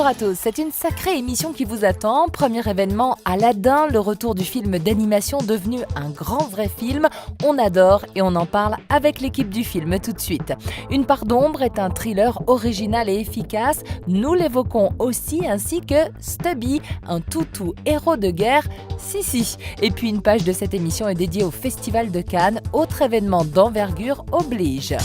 Bonjour à tous, c'est une sacrée émission qui vous attend. Premier événement, Aladdin, le retour du film d'animation devenu un grand vrai film. On adore et on en parle avec l'équipe du film tout de suite. Une part d'ombre est un thriller original et efficace. Nous l'évoquons aussi, ainsi que Stubby, un toutou héros de guerre. Si. Et puis une page de cette émission est dédiée au Festival de Cannes. Autre événement d'envergure oblige.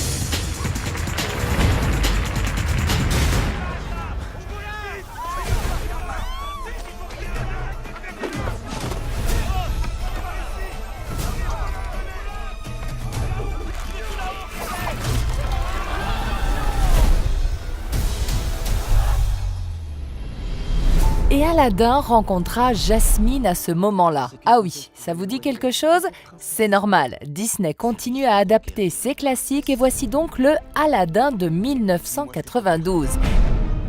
Et Aladdin rencontra Jasmine à ce moment-là. Ah oui, ça vous dit quelque chose ? C'est normal, Disney continue à adapter ses classiques et voici donc le Aladdin de 1992.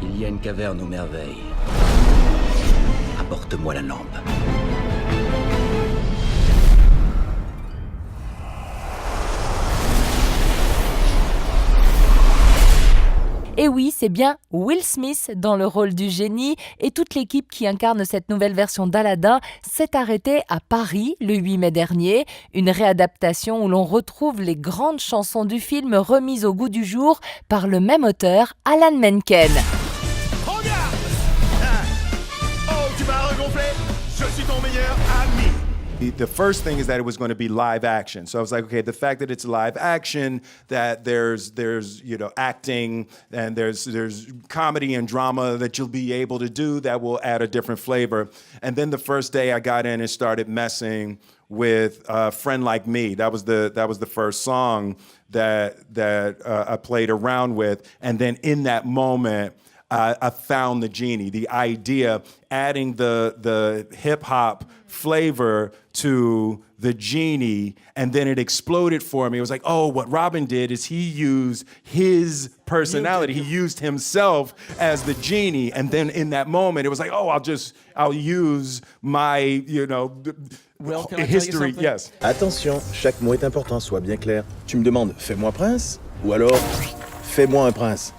Il y a une caverne aux merveilles. Apporte-moi la lampe. Et oui, c'est bien Will Smith dans le rôle du génie et toute l'équipe qui incarne cette nouvelle version d'Aladdin s'est arrêtée à Paris le 8 mai dernier. Une réadaptation où l'on retrouve les grandes chansons du film remises au goût du jour par le même auteur, Alan Menken. Regarde! Oh, tu m'as regonflé? Je suis ton meilleur ami! The first thing is that it was going to be live action. So I was like, okay, the fact that it's live action, that there's acting and there's comedy and drama that you'll be able to do, that will add a different flavor. And then the first day I got in and started messing with Friend Like Me. That was the first song that I played around with. And then in that moment, I found the genie, the idea, adding the hip hop flavor to the genie, and then it exploded for me. It was like, oh, what Robin did is he used his personality. He used himself as the genie, and then in that moment, it was like, oh, I'll use my, Will, can I history. tell you Yes. Attention, chaque mot est important, sois bien clair. Tu me demandes « fais-moi prince » ou alors « fais-moi un prince ».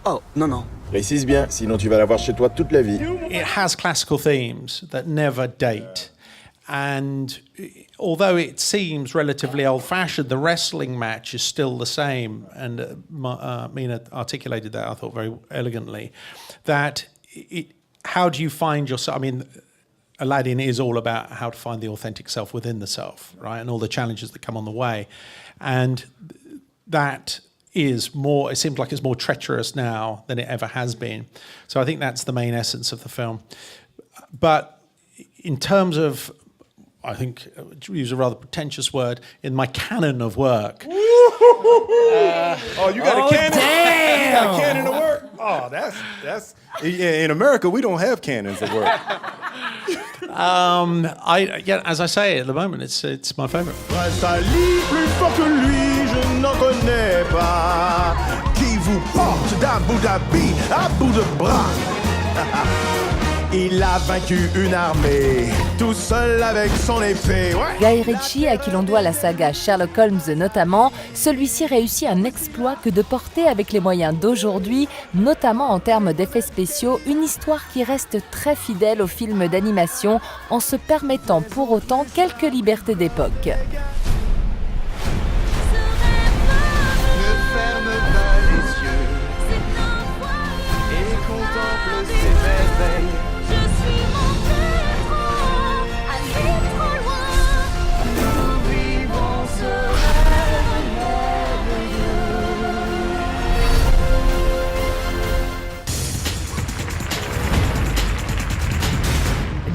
Oh, non. Précise bien, sinon tu vas l'avoir chez toi toute la vie. It has classical themes that never date. And although it seems relatively old-fashioned, the wrestling match is still the same. And Mina articulated that, I thought, very elegantly. That how do you find yourself? I mean, Aladdin is all about how to find the authentic self within the self, right? And all the challenges that come on the way. And that is more, it seems like it's more treacherous now than it ever has been. So I think that's the main essence of the film. But in terms of, I think, to use a rather pretentious word, in my canon of work. You got a canon? Damn! You got a canon of work? Oh, that's in America, we don't have canons of work. As I say, at the moment, it's my favorite. Prince Ali, plus fort que lui, je n'en connais pas. Qui vous porte d'Abu Dhabi à bout de bras. Il a vaincu une armée, tout seul avec son épée. Ouais. Guy Ritchie, à qui l'on doit la saga Sherlock Holmes notamment, celui-ci réussit un exploit que de porter avec les moyens d'aujourd'hui, notamment en termes d'effets spéciaux, une histoire qui reste très fidèle au film d'animation en se permettant pour autant quelques libertés d'époque. Ne ferme pas les yeux et contemple ses merveilles.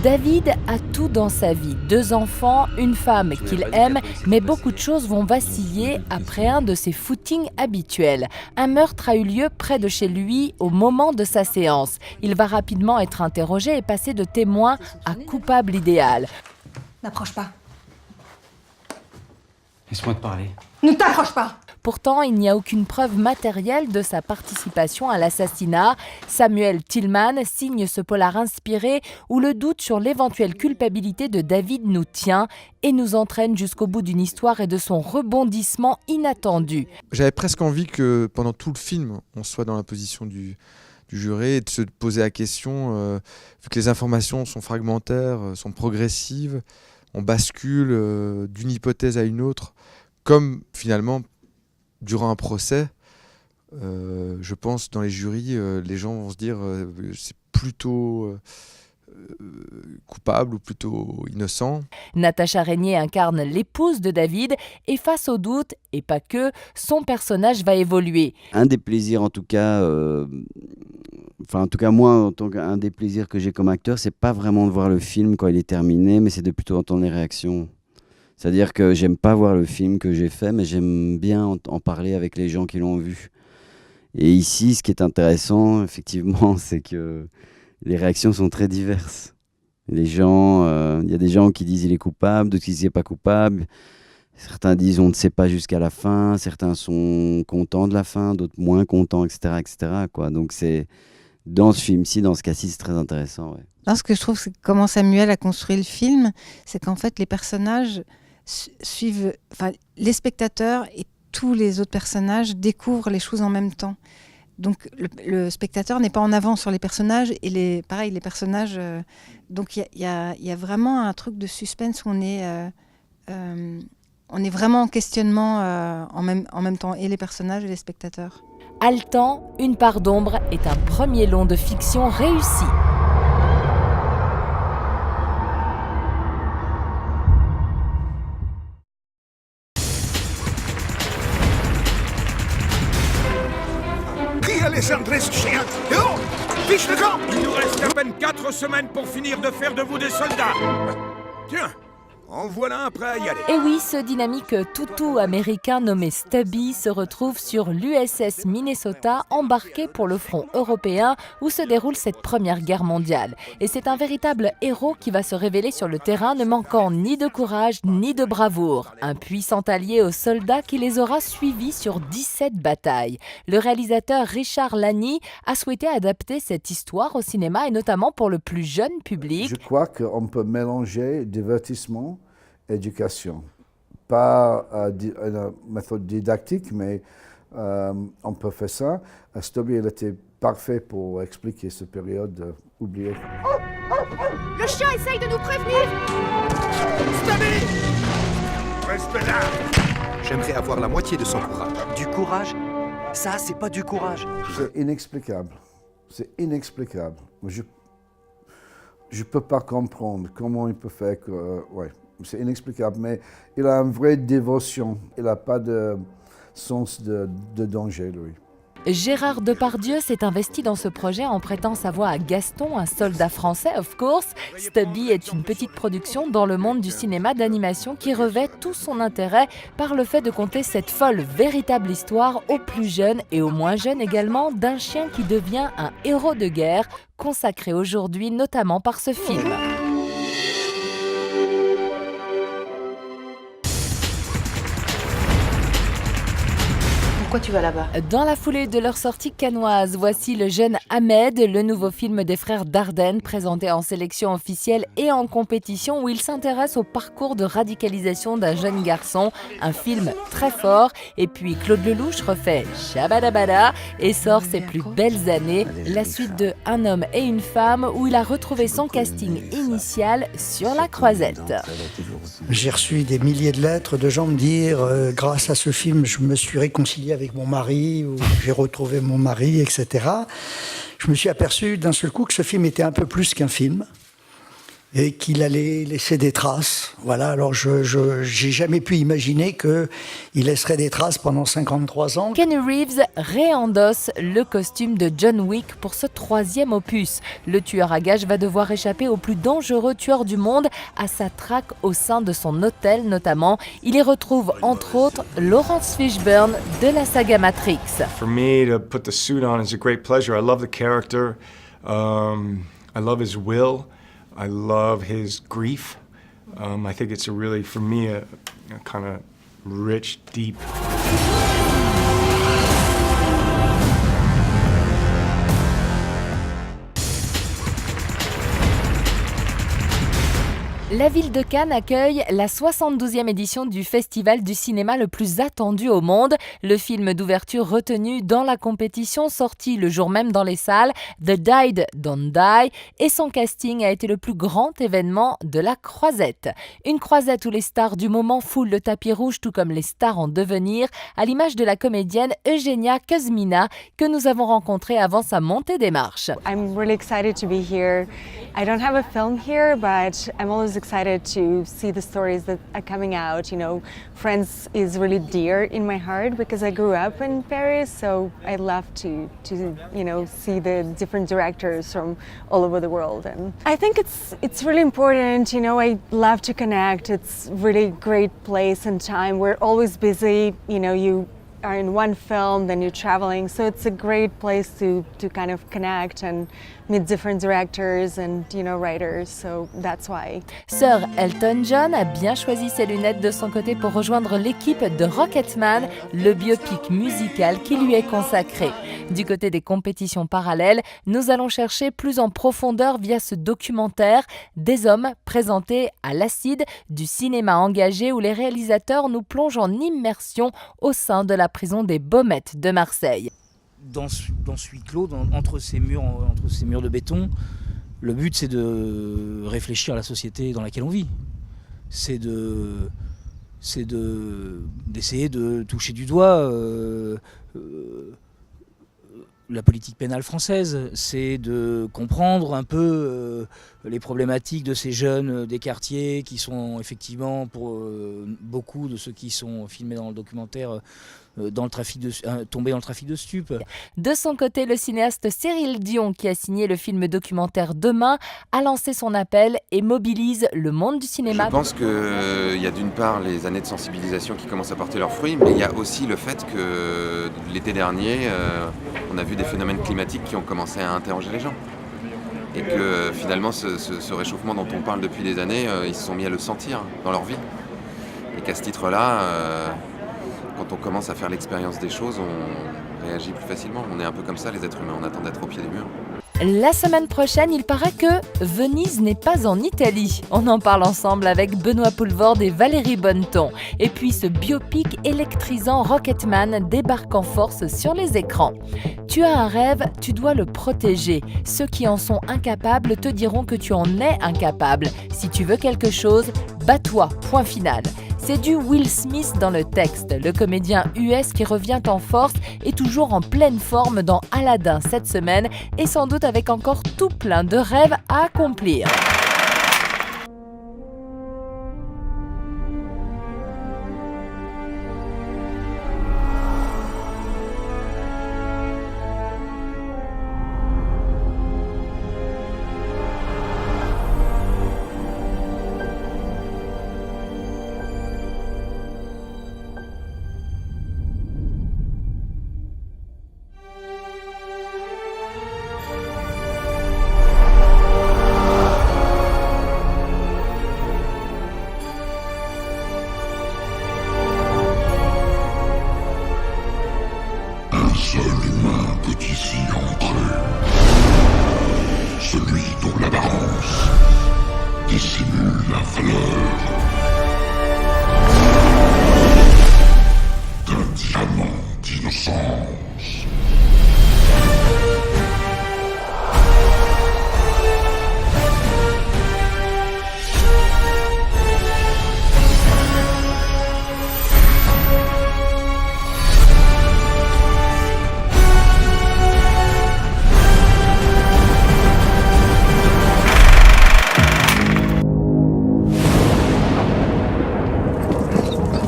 David a tout dans sa vie, 2 enfants, une femme qu'il aime, mais beaucoup de choses vont vaciller après un de ses footings habituels. Un meurtre a eu lieu près de chez lui au moment de sa séance. Il va rapidement être interrogé et passer de témoin à coupable idéal. N'approche pas. Laisse-moi te parler. Ne t'approche pas. Pourtant, il n'y a aucune preuve matérielle de sa participation à l'assassinat. Samuel Tillman signe ce polar inspiré où le doute sur l'éventuelle culpabilité de David nous tient et nous entraîne jusqu'au bout d'une histoire et de son rebondissement inattendu. J'avais presque envie que pendant tout le film, on soit dans la position du du jury et de se poser la question, vu que les informations sont fragmentaires, sont progressives, on bascule d'une hypothèse à une autre, comme finalement durant un procès, je pense dans les jurys, les gens vont se dire c'est plutôt coupable ou plutôt innocent. Natacha Régnier incarne l'épouse de David et face au doute, et pas que, son personnage va évoluer. Un des plaisirs en tout cas, en tout cas moi, un des plaisirs que j'ai comme acteur, c'est pas vraiment de voir le film quand il est terminé, mais c'est de plutôt entendre les réactions. C'est-à-dire que j'aime pas voir le film que j'ai fait, mais j'aime bien en parler avec les gens qui l'ont vu. Et ici, ce qui est intéressant, effectivement, c'est que les réactions sont très diverses. Les gens, y a des gens qui disent il est coupable, d'autres qui disent il n'est pas coupable. Certains disent on ne sait pas jusqu'à la fin, certains sont contents de la fin, d'autres moins contents, etc. quoi. Donc c'est dans ce film-ci, dans ce cas-ci, c'est très intéressant. Ouais. Alors, ce que je trouve, c'est comment Samuel a construit le film, c'est qu'en fait les personnages suivent, les spectateurs et tous les autres personnages découvrent les choses en même temps. Donc le spectateur n'est pas en avance sur les personnages et les personnages. Donc il y a vraiment un truc de suspense où on est vraiment en questionnement en même temps, et les personnages et les spectateurs. Haletant, Une part d'ombre est un premier long de fiction réussi. Alessandre ce chien. Dehors, fiche le camp. Il nous reste à peine 4 semaines pour finir de faire de vous des soldats. Tiens, en voilà un prêt à y aller. Et oui, ce dynamique toutou américain nommé Stubby se retrouve sur l'USS Minnesota, embarqué pour le front européen où se déroule cette première guerre mondiale. Et c'est un véritable héros qui va se révéler sur le terrain, ne manquant ni de courage ni de bravoure. Un puissant allié aux soldats qui les aura suivis sur 17 batailles. Le réalisateur Richard Lani a souhaité adapter cette histoire au cinéma et notamment pour le plus jeune public. Je crois qu'on peut mélanger divertissement éducation. Pas une méthode didactique, mais on peut faire ça. Stubby, il était parfait pour expliquer cette période oubliée. Le chien essaye de nous prévenir. Stubby! Reste là! J'aimerais avoir la moitié de son courage. Du courage? Ça, c'est pas du courage. C'est inexplicable. C'est inexplicable. Je peux pas comprendre comment il peut faire que... ouais. C'est inexplicable, mais il a une vraie dévotion. Il n'a pas de sens de danger, lui. Gérard Depardieu s'est investi dans ce projet en prêtant sa voix à Gaston, un soldat français, of course. Stubby est une petite production dans le monde du cinéma d'animation qui revêt tout son intérêt par le fait de conter cette folle, véritable histoire aux plus jeunes et aux moins jeunes également d'un chien qui devient un héros de guerre, consacré aujourd'hui notamment par ce film. Pourquoi tu vas là-bas ? Dans la foulée de leur sortie cannoise, voici Le Jeune Ahmed, le nouveau film des frères Dardenne, présenté en sélection officielle et en compétition, où il s'intéresse au parcours de radicalisation d'un jeune garçon. Un film très fort. Et puis Claude Lelouch refait Shabadabada et sort ses plus belles années, la suite de Un homme et une femme, où il a retrouvé son casting initial sur la Croisette. J'ai reçu des milliers de lettres de gens me dire grâce à ce film, je me suis réconcilié avec mon mari, ou j'ai retrouvé mon mari, etc. Je me suis aperçu d'un seul coup que ce film était un peu plus qu'un film et qu'il allait laisser des traces. Voilà, alors j'ai jamais pu imaginer qu'il laisserait des traces pendant 53 ans. Keanu Reeves réendosse le costume de John Wick pour ce 3e opus. Le tueur à gages va devoir échapper au plus dangereux tueur du monde, à sa traque au sein de son hôtel notamment. Il y retrouve entre autres Laurence Fishburne de la saga Matrix. For me, to put the suit on is a great pleasure. I love the character. I love his will. I love his grief. I think it's for me, a kind of rich, deep. La ville de Cannes accueille la 72e édition du festival du cinéma le plus attendu au monde. Le film d'ouverture retenu dans la compétition, sorti le jour même dans les salles, The Died Don't Die, et son casting a été le plus grand événement de la Croisette. Une croisette où les stars du moment foulent le tapis rouge, tout comme les stars en devenir, à l'image de la comédienne Eugenia Kuzmina, que nous avons rencontrée avant sa montée des marches. I'm really excited to be here. I don't have a film here, but I'm always excited to see the stories that are coming out. You know, Friends is really dear in my heart because I grew up in Paris, so I love to see the different directors from all over the world. And I think it's really important. You know, I love to connect. It's really great place and time. We're always busy. You know, you are in one film, then you're traveling, so it's a great place to kind of connect and meet different directors and writers, so that's why. Sir Elton John a bien choisi ses lunettes de son côté pour rejoindre l'équipe de Rocketman, le biopic musical qui lui est consacré. Du côté des compétitions parallèles, nous allons chercher plus en profondeur via ce documentaire Des hommes présentés à l'acide du cinéma engagé où les réalisateurs nous plongent en immersion au sein de la prison des Baumettes de Marseille. Dans ce huis clos, entre ces murs de béton, le but c'est de réfléchir à la société dans laquelle on vit. C'est d'essayer de toucher du doigt la politique pénale française, c'est de comprendre un peu les problématiques de ces jeunes des quartiers qui sont effectivement, pour beaucoup de ceux qui sont filmés dans le documentaire, tombés dans le trafic de stupes. De son côté, le cinéaste Cyril Dion, qui a signé le film documentaire Demain, a lancé son appel et mobilise le monde du cinéma. Je pense qu'il y a d'une part les années de sensibilisation qui commencent à porter leurs fruits, mais il y a aussi le fait que l'été dernier, on a vu des phénomènes climatiques qui ont commencé à interroger les gens. Et que finalement, ce réchauffement dont on parle depuis des années, ils se sont mis à le sentir dans leur vie. Et qu'à ce titre-là, quand on commence à faire l'expérience des choses, on réagit plus facilement. On est un peu comme ça, les êtres humains, on attend d'être au pied des murs. La semaine prochaine, il paraît que Venise n'est pas en Italie. On en parle ensemble avec Benoît Poulvorde et Valérie Bonneton. Et puis ce biopic électrisant Rocketman débarque en force sur les écrans. Tu as un rêve, tu dois le protéger. Ceux qui en sont incapables te diront que tu en es incapable. Si tu veux quelque chose, bats-toi, point final. C'est du Will Smith dans le texte. Le comédien US qui revient en force est toujours en pleine forme dans Aladdin cette semaine et sans doute avec encore tout plein de rêves à accomplir. Seul humain peut ici entrer. Celui dont l'apparence dissimule la valeur d'un diamant d'innocence.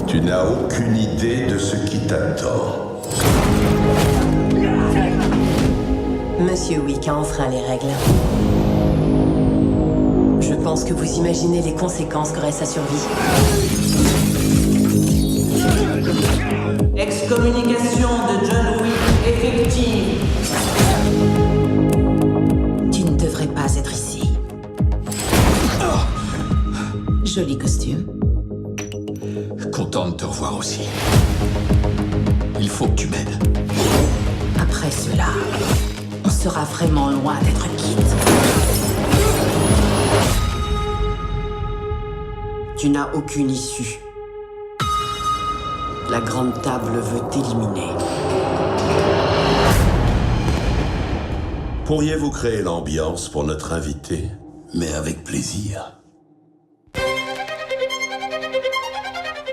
Tu n'as aucune idée de ce qui t'attend. Monsieur Wick a enfreint les règles. Je pense que vous imaginez les conséquences qu'aurait sa survie. Excommunication de John Wick effective. Tu ne devrais pas être ici. Joli costume. Content de te revoir aussi. Il faut que tu m'aides. Après cela, on sera vraiment loin d'être quitte. Tu n'as aucune issue. La grande table veut t'éliminer. Pourriez-vous créer l'ambiance pour notre invité? Mais avec plaisir.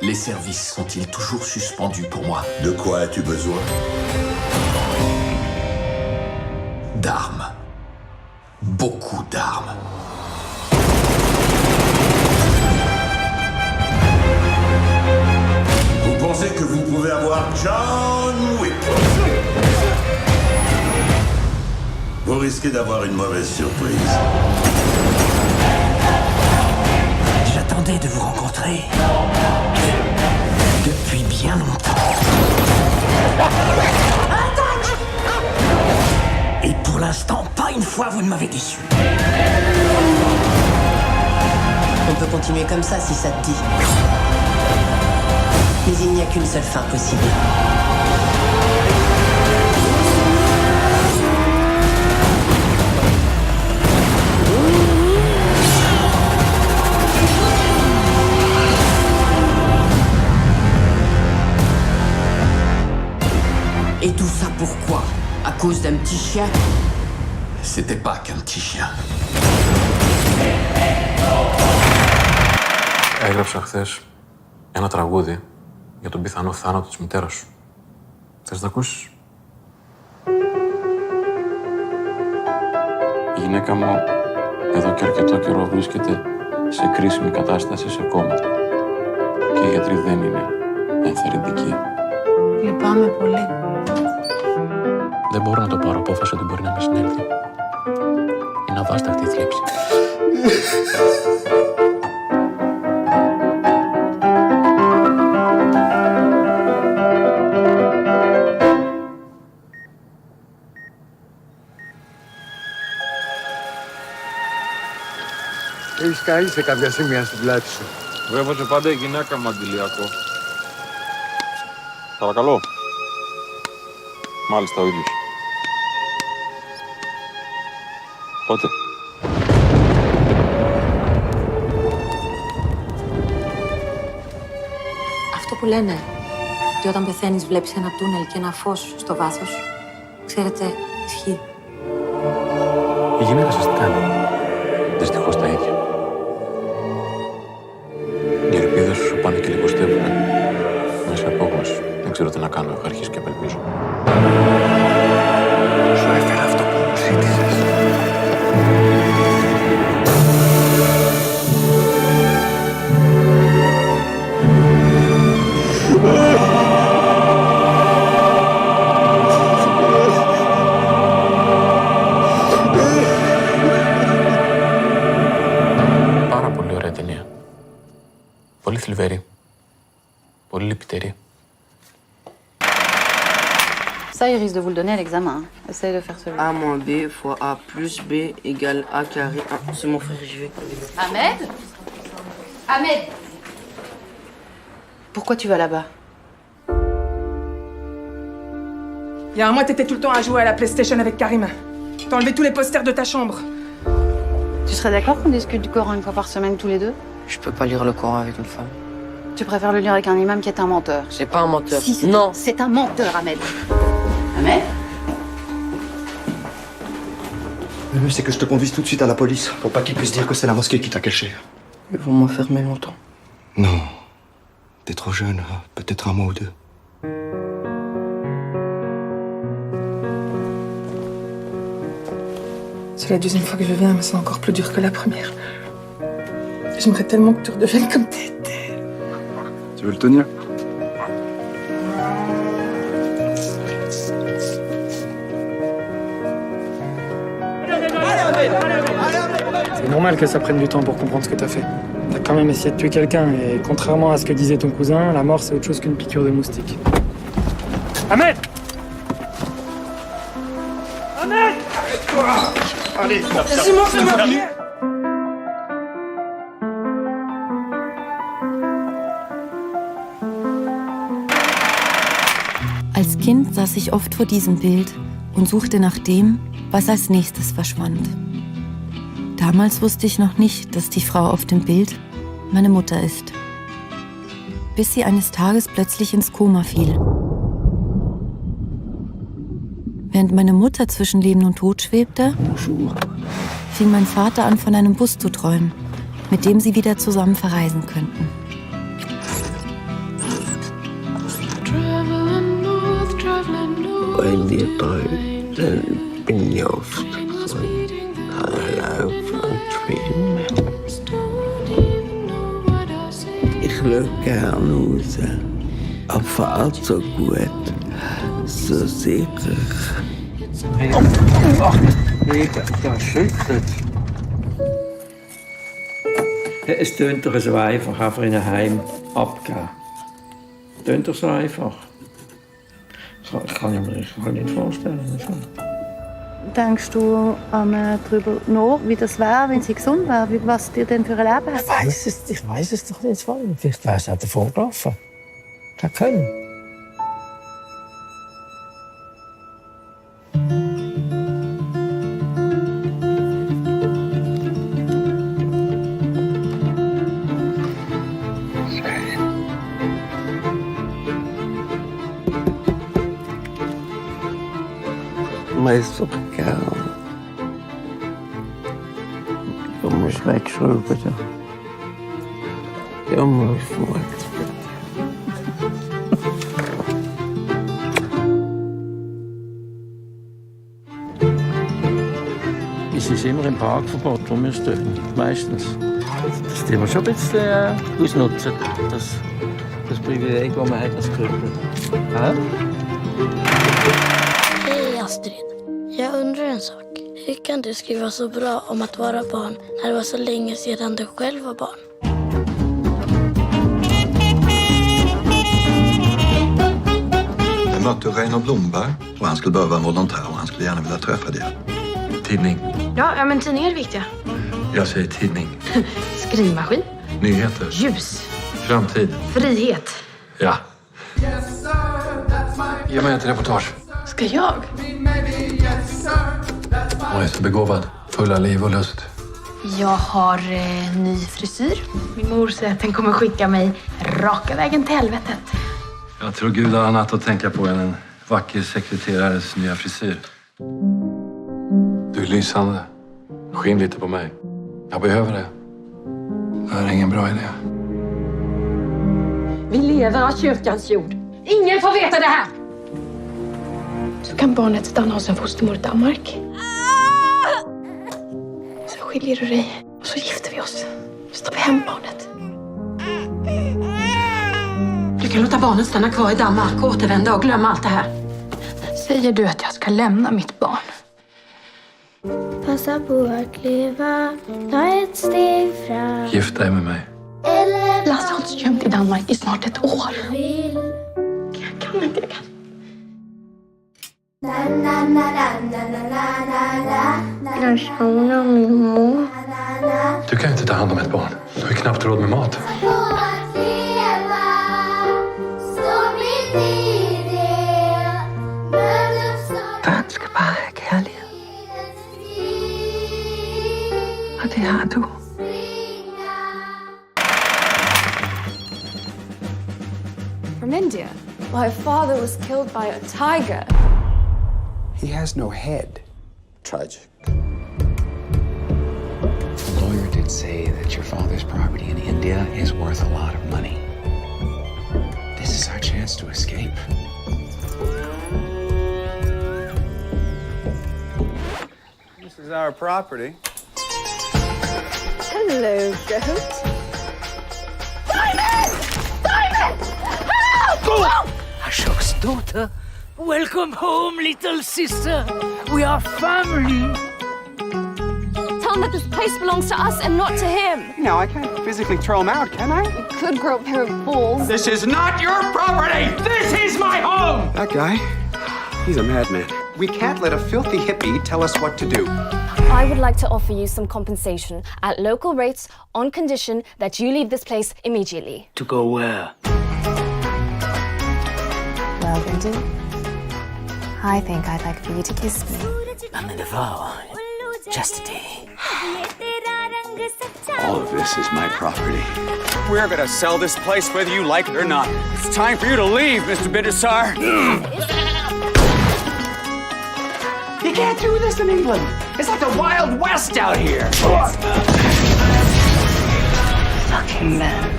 Les services sont-ils toujours suspendus pour moi? De quoi as-tu besoin? D'armes. Beaucoup d'armes. Vous pensez que vous pouvez avoir John Wick? Vous risquez d'avoir une mauvaise surprise. J'attendais de vous rencontrer. Depuis bien longtemps. Et pour l'instant, pas une fois vous ne m'avez déçu. On peut continuer comme ça si ça te dit. Mais il n'y a qu'une seule fin possible. Et tout ça pourquoi? À cause d'un petit chien? C'était pas qu'un petit chien. Έγραψα χθες ένα τραγούδι για τον πιθανό θάνατο της μητέρας σου. Θες να το ακούσεις? Η γυναίκα μου εδώ και αρκετό καιρό βρίσκεται σε κρίσιμη κατάσταση, σε κόμμα. Και οι γιατροί δεν είναι ενθαρρυντικοί. Λυπάμαι πολύ. Δεν μπορώ να το πάρω απόφαση ότι μπορεί να με συνέλθει. Είναι αβάσταχτη η θλίψη. Έχεις καεί σε κάποια σημεία στην πλάτη σου. Μου έβαζε πάντα η γυναίκα μου αντιλιακό. Παρακαλώ. Μάλιστα ο ίδιος. Πότε? Αυτό που λένε, ότι όταν πεθαίνεις βλέπεις ένα τούνελ και ένα φως στο βάθος, ξέρετε, ισχύει. Η γυναίκα σας τι κάνει? Δυστυχώς τα ίδια. Οι ελπίδες σου πάνε και λιγοστεύουν μέσα από απόγνωση. Δεν ξέρω τι να κάνω, έχω αρχίσει και απελπίζω. Σου έφερα αυτό που μου ζήτησες. Πάρα πολύ ωραία ταινία. Πολύ θλιβερή. Πολύ λυπητερή. Ça, il risque de vous le donner à l'examen. Essaye de faire celui-là. A moins B fois A plus B égale A carré 1. C'est mon frère, j'y vais. Ahmed Ahmed Pourquoi tu vas là-bas? Il y a un mois, t'étais tout le temps à jouer à la PlayStation avec Karim. T'as enlevé tous les posters de ta chambre. Tu serais d'accord qu'on discute du Coran une fois par semaine tous les deux? Je peux pas lire le Coran avec une femme. Tu préfères le lire avec un imam qui est un menteur? C'est pas un menteur. Si, non. C'est un menteur, Ahmed. Ahmed? Le mieux, c'est que je te conduise tout de suite à la police, pour pas qu'ils puissent dire que c'est la mosquée qui t'a caché. Ils vont m'enfermer longtemps. Non. T'es trop jeune, hein. Peut-être un mois ou deux. C'est la deuxième fois que je viens, mais c'est encore plus dur que la première. J'aimerais tellement que tu redeviennes comme t'étais. Tu veux le tenir? C'est normal que ça prenne du temps pour comprendre ce que t'as fait. T'as quand même essayé de tuer quelqu'un, et contrairement à ce que disait ton cousin, la mort c'est autre chose qu'une piqûre de moustique. Ahmed! Ahmed! Arrête-toi! Allez, Laisse-moi. Als Kind saß ich oft vor diesem Bild und suchte nach dem, was als nächstes verschwand. Damals wusste ich noch nicht, dass die Frau auf dem Bild meine Mutter ist. Bis sie eines Tages plötzlich ins Koma fiel. Während meine Mutter zwischen Leben und Tod schwebte, fing mein Vater an, von einem Bus zu träumen, mit dem sie wieder zusammen verreisen könnten. Och en del dröjde benjoft Ich schaue gern raus, aber fahrt so gut, so sicher. Das schüttelt. Es tönt doch so einfach in ein Heim abgeben. Tönt doch so einfach. Das kann ich mir nicht vorstellen. Denkst du darüber nach, wie das wäre, wenn sie gesund wäre? Was dir denn für ein Leben hat? Ich weiß es doch nicht. Vielleicht wäre es auch davon gelaufen. Kann können. Mas så gern. Jag måste wegschreiben, bitte. Jag måste wegschreiben. Es ist immer im Parkverbot, wo wir stehen. Meistens. Das tun wir schon ein bisschen ausnutzen. Das Privileg, das man hat als Krüppel. Ja? Hej Astrid. Jag undrar en sak. Hur kan du skriva så bra om att vara barn när det var så länge sedan du själv var barn? Jag mötte Reino Blomberg och han skulle behöva en volontär och han skulle gärna vilja träffa dig. Tidning. Ja, men tidningar är viktiga. Jag säger tidning. Skrivmaskin. Nyheter. Ljus. Framtid. Frihet. Ja. Ge mig ett reportage. Ska jag? Hon är så begåvad. Full av liv och lust. Jag har ny frisyr. Min mor säger att den kommer skicka mig raka vägen till helvetet. Jag tror Gud har annat att tänka på än en vacker sekreterares nya frisyr. Du är lysande. Skinn lite på mig. Jag behöver det. Det här är ingen bra idé. Vi lever av kyrkans jord. Ingen får veta det här! Så kan barnet stanna hos en fostermor i Danmark. Sen skiljer du dig och så gifter vi oss. Så tar vi hem barnet. Du kan låta barnet stanna kvar i Danmark och återvända och glömma allt det här. Säger du att jag ska lämna mitt barn? Passa på att leva, ta ett steg fram. Gift dig med mig. Lasse har inte gömt i Danmark i snart ett år. Jag kan inte, jag kan. Jag känner min mor. Du kan inte ta hand om ett barn. Du har knappt råd med mat. Barn ska bara ha kärlek. Och det har du. From India. My father was killed by a tiger. He has no head. Tragic. The lawyer did say that your father's property in India is worth a lot of money. This is our chance to escape. This is our property. Hello, goat. Simon! Simon! Help! Ashok's daughter. Welcome home, little sister. We are family. Tell him that this place belongs to us and not to him. No, I can't physically throw him out, can I? You could grow a pair of balls. This is not your property! This is my home! That guy, he's a madman. We can't let a filthy hippie tell us what to do. I would like to offer you some compensation at local rates on condition that you leave this place immediately. To go where? Well, Bindi, I think I'd like for you to kiss me. I'm in the vow. Chastity. All of this is my property. We're gonna sell this place whether you like it or not. It's time for you to leave, Mr. Bindusar. You can't do this in England. It's like the Wild West out here. Fucking man.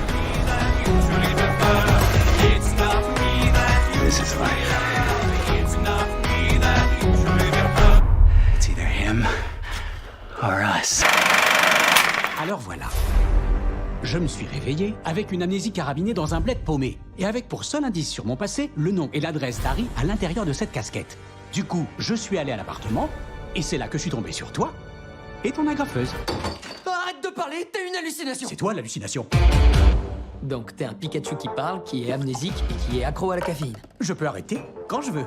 This is life. It's either him or us. Alors voilà. Je me suis réveillé avec une amnésie carabinée dans un bled paumé. Et avec pour seul indice sur mon passé, le nom et l'adresse d'Harry à l'intérieur de cette casquette. Du coup, je suis allé à l'appartement, et c'est là que je suis tombé sur toi et ton agrafeuse. Arrête de parler, t'as une hallucination. C'est toi l'hallucination. Donc t'es un Pikachu qui parle, qui est amnésique et qui est accro à la caféine. Je peux arrêter quand je veux.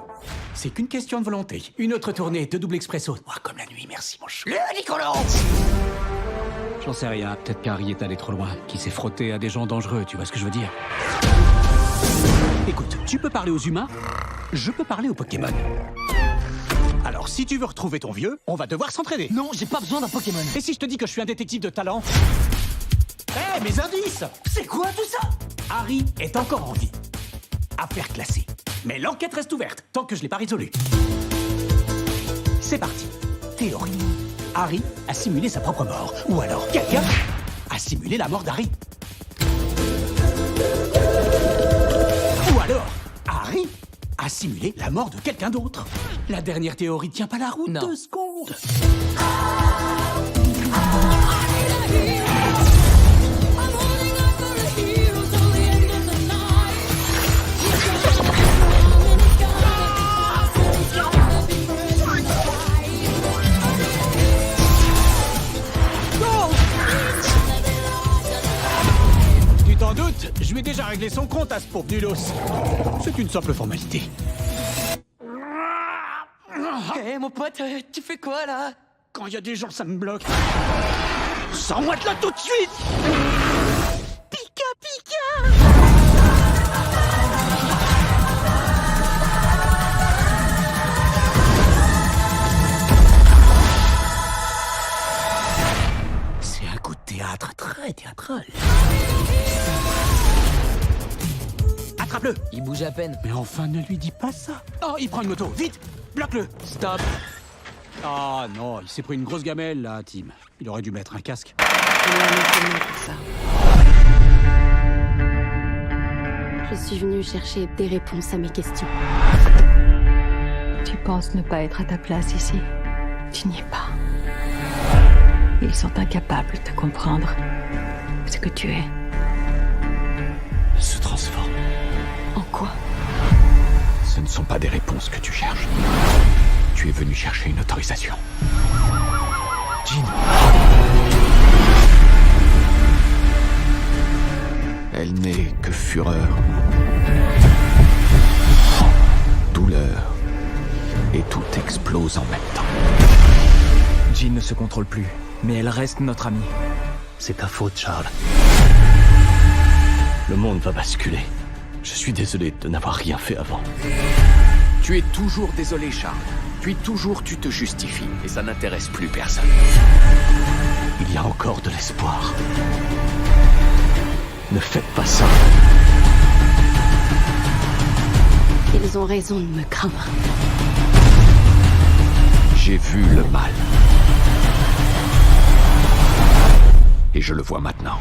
C'est qu'une question de volonté. Une autre tournée de double expresso. Moi, comme la nuit, merci mon chou. Le Nicolas. J'en sais rien. Peut-être qu'Harry est allé trop loin, qu'il s'est frotté à des gens dangereux, tu vois ce que je veux dire? Écoute, tu peux parler aux humains, je peux parler aux Pokémon. Alors, si tu veux retrouver ton vieux, on va devoir s'entraider. Non, j'ai pas besoin d'un Pokémon. Et si je te dis que je suis un détective de talent? Hé, mes indices! C'est quoi tout ça? Harry est encore en vie. Affaire classée. Mais l'enquête reste ouverte, tant que je l'ai pas résolue. C'est parti. Théorie. Harry a simulé sa propre mort. Ou alors, quelqu'un a simulé la mort d'Harry. Ou alors, Harry a simulé la mort de quelqu'un d'autre. La dernière théorie tient pas la route. Non. 2 secondes. Tu t'en doutes, je lui ai déjà réglé son compte à ce pauvre nulos. C'est une simple formalité. Hé, mon pote, tu fais quoi là? Quand il y a des gens, ça me bloque. Sors-moi de là tout de suite! Pika Pika! C'est un coup de théâtre très théâtral. Attrape-le! Il bouge à peine. Mais enfin, ne lui dis pas ça. Oh, il prend une moto, vite! Bloque-le! Stop! Ah non, il s'est pris une grosse gamelle là, Tim. Il aurait dû mettre un casque. Je suis venue chercher des réponses à mes questions. Tu penses ne pas être à ta place ici. Tu n'y es pas. Ils sont incapables de comprendre ce que tu es. Il se transforme. En quoi? Ce ne sont pas des réponses que tu cherches. Tu es venu chercher une autorisation. Jean. Elle n'est que fureur, douleur, et tout explose en même temps. Jean ne se contrôle plus, mais elle reste notre amie. C'est ta faute, Charles. Le monde va basculer. Je suis désolé de n'avoir rien fait avant. Tu es toujours désolé, Charles. Puis toujours tu te justifies, et ça n'intéresse plus personne. Il y a encore de l'espoir. Ne faites pas ça. Ils ont raison de me craindre. J'ai vu le mal. Et je le vois maintenant.